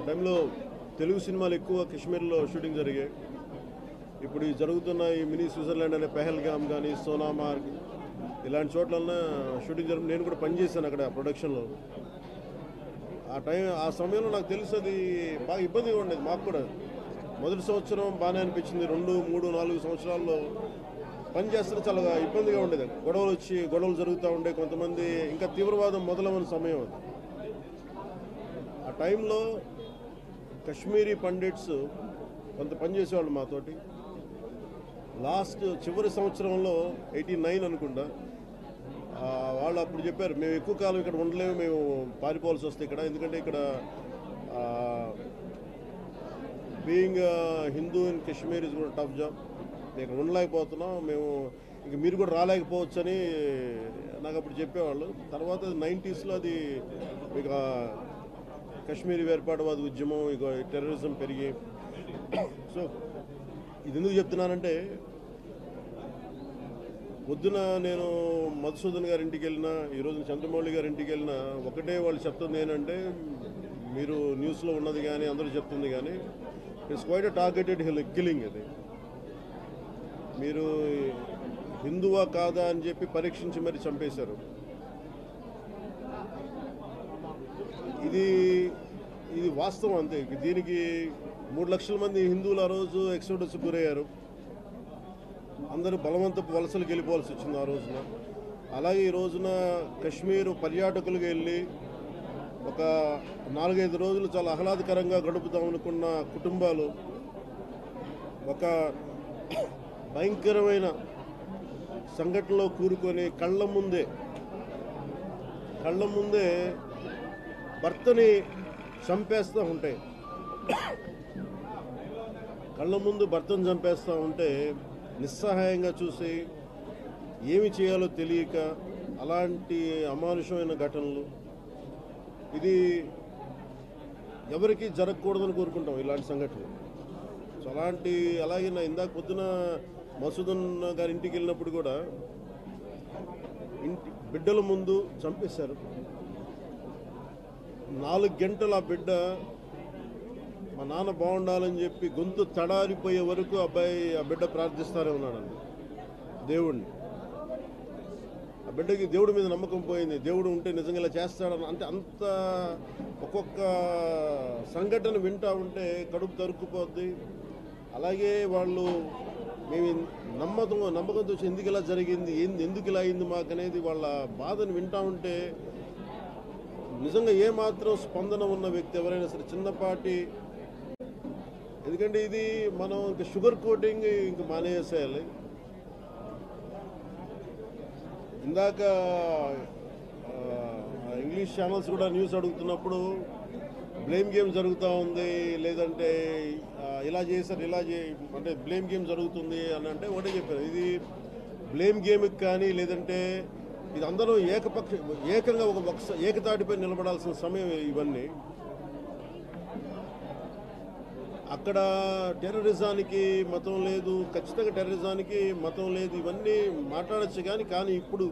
టైంలో తెలుగు సినిమాలు ఎక్కువ కాశ్మీర్లో షూటింగ్ జరిగాయి. ఇప్పుడు ఈ జరుగుతున్న ఈ మినీ స్విట్జర్లాండ్ అనే పెహల్గామ్ కానీ సోనామార్గ్ ఇలాంటి చోట్లన్నా షూటింగ్ జరుగు. నేను కూడా పనిచేశాను అక్కడ ప్రొడక్షన్లో. ఆ సమయంలో నాకు తెలుసు అది బాగా ఇబ్బందిగా ఉండేది. మాకు కూడా మొదటి సంవత్సరం బాగానే అనిపించింది. 2, 3, 4 సంవత్సరాల్లో పని చేస్తే చాలా ఇబ్బందిగా ఉండేది. గొడవలు జరుగుతూ ఉండే. కొంతమంది ఇంకా తీవ్రవాదం మొదలవని సమయం అది. ఆ టైంలో కాశ్మీరీ పండిట్స్ కొంత పనిచేసేవాళ్ళు మాతోటి. చివరి సంవత్సరంలో 89 అనుకుంటా, వాళ్ళు అప్పుడు చెప్పారు, మేము ఎక్కువ కాలం ఇక్కడ ఉండలేము, మేము పారిపోవాల్సి వస్తే ఇక్కడ. ఎందుకంటే ఇక్కడ being Hindu in Kashmir is కూడా టఫ్ జాబ్. ఇక్కడ ఉండలేకపోతున్నాం మేము, ఇంక మీరు కూడా రాలేకపోవచ్చు అని నాకు అప్పుడు చెప్పేవాళ్ళు. తర్వాత 90sలో అది ఇక కాశ్మీరీ వేర్పాటువాద ఉద్యమం, ఇక టెర్రరిజం పెరిగి. సో ఇది ఎందుకు చెప్తున్నానంటే, పొద్దున నేను మధుసూదన్ గారి ఇంటికి వెళ్ళినా, ఈరోజు చంద్రమౌళి గారి ఇంటికి వెళ్ళినా ఒకటే వాళ్ళు చెప్తుంది ఏంటంటే, మీరు న్యూస్లో ఉన్నది కానీ అందరూ చెప్తుంది కానీ it's quite a targeted killing. అది మీరు హిందువా కాదా అని చెప్పి పరీక్షించి మరి చంపేశారు. ఇది వాస్తవం అంతే. దీనికి 3 లక్షల మంది హిందువులు ఆ రోజు ఎక్సోడస్ గురయ్యారు. అందరూ బలవంతపు వలసలకు వెళ్ళిపోవాల్సి వచ్చింది ఆ రోజున. అలాగే ఈ రోజున కాశ్మీర్ పర్యాటకులకు వెళ్ళి ఒక 4-5 రోజులు చాలా ఆహ్లాదకరంగా గడుపుతాం అనుకున్న కుటుంబాలు ఒక భయంకరమైన సంఘటనలో కూరుకొని కళ్ళ ముందే భర్తని చంపేస్తూ ఉంటాయి. కళ్ళ ముందు భర్తను చంపేస్తూ ఉంటే నిస్సహాయంగా చూసి ఏమి చేయాలో తెలియక అలాంటి అమానుషమైన ఘటనలు. ఇది ఎవరికి జరగకూడదని కోరుకుంటాం ఇలాంటి సంఘటనలు. సో అలాగే నా ఇందాక పొద్దున మసూదన్ గారి ఇంటికి వెళ్ళినప్పుడు కూడా బిడ్డల ముందు చంపేశారు. 4 గంటలు ఆ మా నాన్న బాగుండాలని చెప్పి గొంతు తడారిపోయే వరకు ఆ బిడ్డ ప్రార్థిస్తూనే ఉన్నాడండి దేవుడిని. ఆ బిడ్డకి దేవుడి మీద నమ్మకం పోయింది. దేవుడు ఉంటే నిజంగా ఇలా చేస్తాడని. అంటే అంత ఒక్కొక్క సంఘటన వింటూ ఉంటే కడుపు తరుక్కుపోద్ది. అలాగే వాళ్ళు మేము నమ్మకంతో ఎందుకు ఇలా జరిగింది, ఎందుకు ఇలా అయింది మాకు అనేది వాళ్ళ బాధను వింటూ ఉంటే నిజంగా ఏమాత్రం స్పందన ఉన్న వ్యక్తి ఎవరైనా సరే చిన్నపాటి, ఎందుకంటే ఇది మనం ఇంక షుగర్ కోటింగ్ ఇంక మానేసేయాలి. ఇందాక ఇంగ్లీష్ ఛానల్స్ కూడా న్యూస్ అడుగుతున్నప్పుడు బ్లేమ్ గేమ్ జరుగుతూ ఉంది, లేదంటే ఇలా చేశారు అంటే బ్లేమ్ గేమ్ జరుగుతుంది అని అంటే ఒకటే చెప్పారు. ఇది బ్లేమ్ గేమ్కి కానీ లేదంటే ఇది అందరూ ఏకంగా ఏకతాటిపై నిలబడాల్సిన సమయం ఇవన్నీ. అక్కడ టెర్రరిజానికి మతం లేదు, ఖచ్చితంగా టెర్రరిజానికి మతం లేదు, ఇవన్నీ మాట్లాడచ్చు. కానీ ఇప్పుడు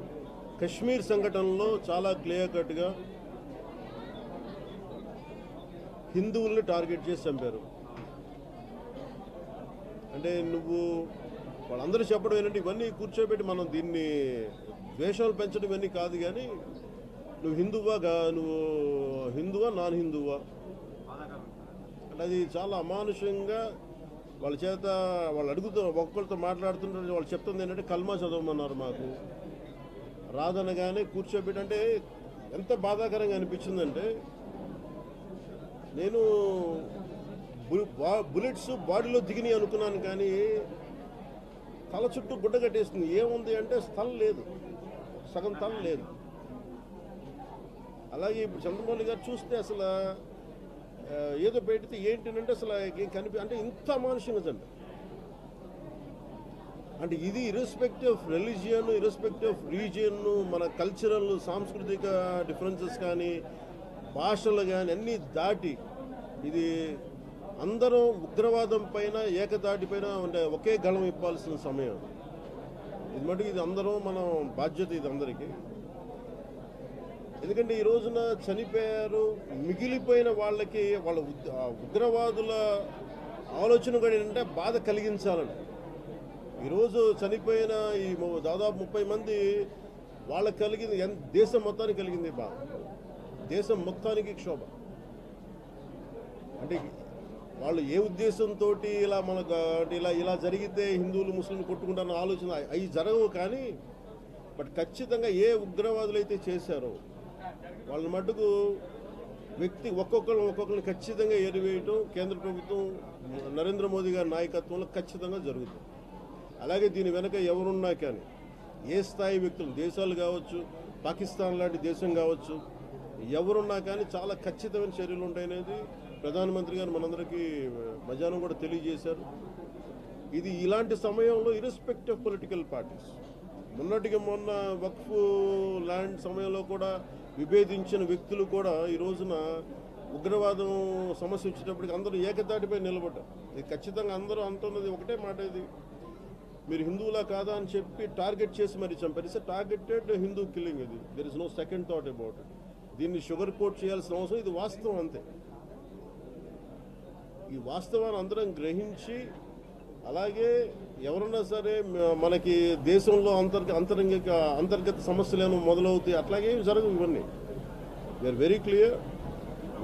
కాశ్మీర్ సంఘటనలో చాలా క్లియర్ కట్గా హిందువుల్ని టార్గెట్ చేసి చంపారు. అంటే వాళ్ళందరూ చెప్పడం ఏంటంటే, ఇవన్నీ కూర్చోబెట్టి మనం దీన్ని ద్వేషాలు పెంచడం ఇవన్నీ కాదు, కానీ నువ్వు హిందువా నాన్ హిందువా అంటే అది చాలా అమానుషంగా వాళ్ళు అడుగుతూ ఒక్కొక్కరితో మాట్లాడుతుంటే వాళ్ళు చెప్తుంది ఏంటంటే, కల్మా చదవమన్నారు. మాకు రాదనగానే కూర్చోబెట్టి, అంటే ఎంత బాధాకరంగా అనిపించిందంటే, నేను బుల్లెట్స్ బాడీలో దిగినాయి అనుకున్నాను, కానీ తల చుట్టూ గుడ్డ కట్టేస్తుంది. ఏముంది అంటే స్థలం లేదు, సగం తల లేదు. అలాగే ఇప్పుడు చంద్రమౌళి గారు చూస్తే అసలు ఏదో పెడితే ఏంటంటే అసలు అంటే ఇంత అమానుషంగా అంటే ఇది irrespective of religion, irrespective of region, మన కల్చరల్ సాంస్కృతిక డిఫరెన్సెస్ కానీ భాషలు కానీ అన్నీ దాటి ఇది అందరం ఉగ్రవాదం పైన ఏకదాటి పైన అంటే ఒకే గళం ఇవ్వాల్సిన సమయం ఇది. మటుకు ఇది అందరం మనం బాధ్యత ఇది అందరికీ. ఎందుకంటే ఈ రోజున చనిపోయారు, మిగిలిపోయిన వాళ్ళకి వాళ్ళ ఉగ్రవాదుల ఆలోచన కూడా ఏంటంటే బాధ కలిగించాలని. ఈరోజు చనిపోయిన ఈ దాదాపు 30 మంది వాళ్ళకి కలిగింది, దేశం మొత్తానికి కలిగింది బాధ, దేశం మొత్తానికి క్షోభ. అంటే వాళ్ళు ఏ ఉద్దేశంతో ఇలా మనకు ఇలా జరిగితే హిందువులు ముస్లింలు కొట్టుకుంటారన్న ఆలోచన అవి జరగవు. కానీ బట్ ఖచ్చితంగా ఏ ఉగ్రవాదులు అయితే చేశారో వాళ్ళ మటుకు వ్యక్తి ఒక్కొక్కరిని ఖచ్చితంగా ఏరివేయటం కేంద్ర ప్రభుత్వం నరేంద్ర మోదీ గారి నాయకత్వంలో ఖచ్చితంగా జరుగుతుంది. అలాగే దీని వెనక ఎవరున్నా కానీ ఏ స్థాయి వ్యక్తులు, దేశాలు కావచ్చు, పాకిస్తాన్ లాంటి దేశం కావచ్చు, ఎవరున్నా కానీ చాలా ఖచ్చితమైన చర్యలు ఉంటాయనేది ప్రధానమంత్రి గారు మనందరికీ మధ్యాహ్నం కూడా తెలియజేశారు. ఇది ఇలాంటి సమయంలో ఇర్రెస్పెక్ట్ ఆఫ్ పొలిటికల్ పార్టీస్, మొన్నటికి మొన్న వక్ఫ్ ల్యాండ్ సమయంలో కూడా విభేదించిన వ్యక్తులు కూడా ఈ రోజున ఉగ్రవాదం సమస్య వచ్చేటప్పటికి అందరూ ఏకతాటిపై నిలబడ్డారు. ఇది ఖచ్చితంగా అందరూ అంటున్నది ఒకటే మాట, ఇది మీరు హిందువులా కాదా అని చెప్పి టార్గెట్ చేసి మరి చంపారు. It's targeted Hindu killing. ఇది there is no second thought about it. దీన్ని షుగర్ కోట్ చేయాల్సిన అవసరం, ఇది వాస్తవం అంతే. ఈ వాస్తవాన్ని అందరం గ్రహించి, అలాగే ఎవరన్నా సరే మనకి దేశంలో అంతర్గత సమస్యలు మొదలవుతాయి, అట్లాగే జరగవు ఇవన్నీ. We are very clear.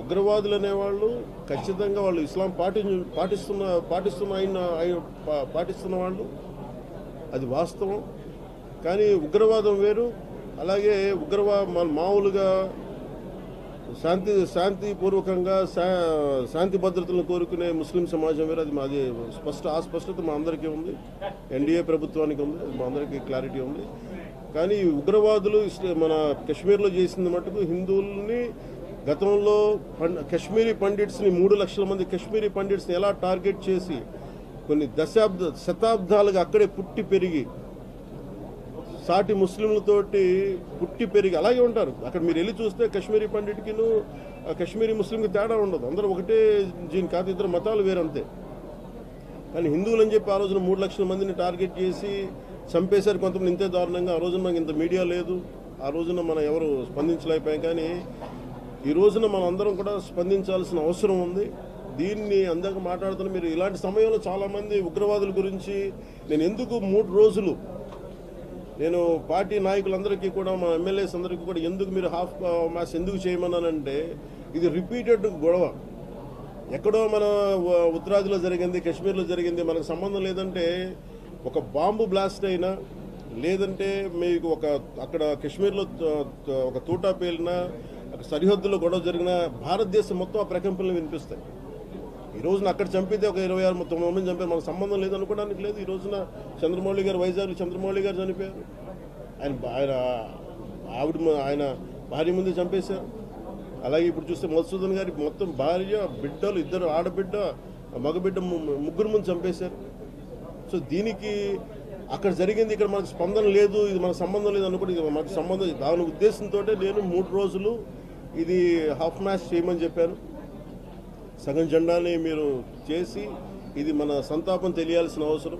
ఉగ్రవాదులు అనేవాళ్ళు ఖచ్చితంగా వాళ్ళు ఇస్లాం పాటిస్తున్న వాళ్ళు, అది వాస్తవం. కానీ ఉగ్రవాదం వేరు. అలాగే మామూలుగా శాంతిపూర్వకంగా శాంతి భద్రతలను కోరుకునే ముస్లిం సమాజం వేరు. అది స్పష్టత మా అందరికీ ఉంది, ఎన్డీఏ ప్రభుత్వానికి ఉంది, మా అందరికీ క్లారిటీ ఉంది. కానీ ఉగ్రవాదులు మన కశ్మీర్లో చేసింది మటుకు హిందువుల్ని గతంలో కశ్మీరీ పండిట్స్ని 3 లక్షల మంది కశ్మీరీ పండిట్స్ని ఎలా టార్గెట్ చేసి కొన్ని శతాబ్దాలుగా అక్కడే పుట్టి పెరిగి సాటి ముస్లింలతోటి పుట్టి పెరిగి అలాగే ఉంటారు. అక్కడ మీరు వెళ్ళి చూస్తే కశ్మీరీ పండిట్కిను కశ్మీరీ ముస్లింకి తేడా ఉండదు, అందరూ ఒకటే జీన్ కాదు, ఇద్దరు మతాలు వేరంతే. కానీ హిందువులు అని చెప్పి ఆ రోజున 3 లక్షల మందిని టార్గెట్ చేసి చంపేశారు కొంతమంది ఇంతే దారుణంగా. ఆ రోజున మనకి ఇంత మీడియా లేదు, ఆ రోజున మనం ఎవరు స్పందించలేకపోయాం. కానీ ఈ రోజున మనం అందరం కూడా స్పందించాల్సిన అవసరం ఉంది. దీన్ని అందాక మాట్లాడుతున్న మీరు ఇలాంటి సమయంలో చాలామంది ఉగ్రవాదుల గురించి నేను ఎందుకు 3 రోజులు నేను పార్టీ నాయకులందరికీ కూడా మా ఎమ్మెల్యేస్ అందరికీ కూడా ఎందుకు మీరు హాఫ్ మ్యాచ్ ఎందుకు చేయమన్నానంటే, ఇది రిపీటెడ్ గొడవ. ఎక్కడో మన ఉత్తరాదిలో జరిగింది, కశ్మీర్లో జరిగింది, మనకు సంబంధం లేదంటే ఒక బాంబు బ్లాస్ట్ అయినా, లేదంటే మీకు అక్కడ కశ్మీర్లో ఒక తూటా పేలినా, సరిహద్దులో గొడవ జరిగిన భారతదేశం మొత్తం ఆ ప్రకంపనలు వినిపిస్తాయి. ఈ రోజున అక్కడ చంపితే ఒక 26-29 మంది చంపారు, మనకు సంబంధం లేదనుకోవడానికి లేదు. ఈ రోజున చంద్రమౌళి గారు, వైజాగ్ చంద్రమౌళి గారు చనిపోయారు, ఆయన భార్య ముందు చంపేశారు. అలాగే ఇప్పుడు చూస్తే మధుసూదన్ గారికి మొత్తం భార్య, బిడ్డలు, 2 ఆడబిడ్డ, మగబిడ్డ, 3 ముందు చంపేశారు. సో దీనికి అక్కడ జరిగింది, ఇక్కడ మనకు స్పందన లేదు, ఇది మనకు సంబంధం లేదు అనుకోండి. ఇది మనకు సంబంధం, దాని ఉద్దేశంతో నేను 3 రోజులు ఇది హాఫ్ మ్యాచ్ చేయమని చెప్పాను. సగం జెండాని మీరు చేసి ఇది మన సంతాపం తెలియాల్సిన అవసరం.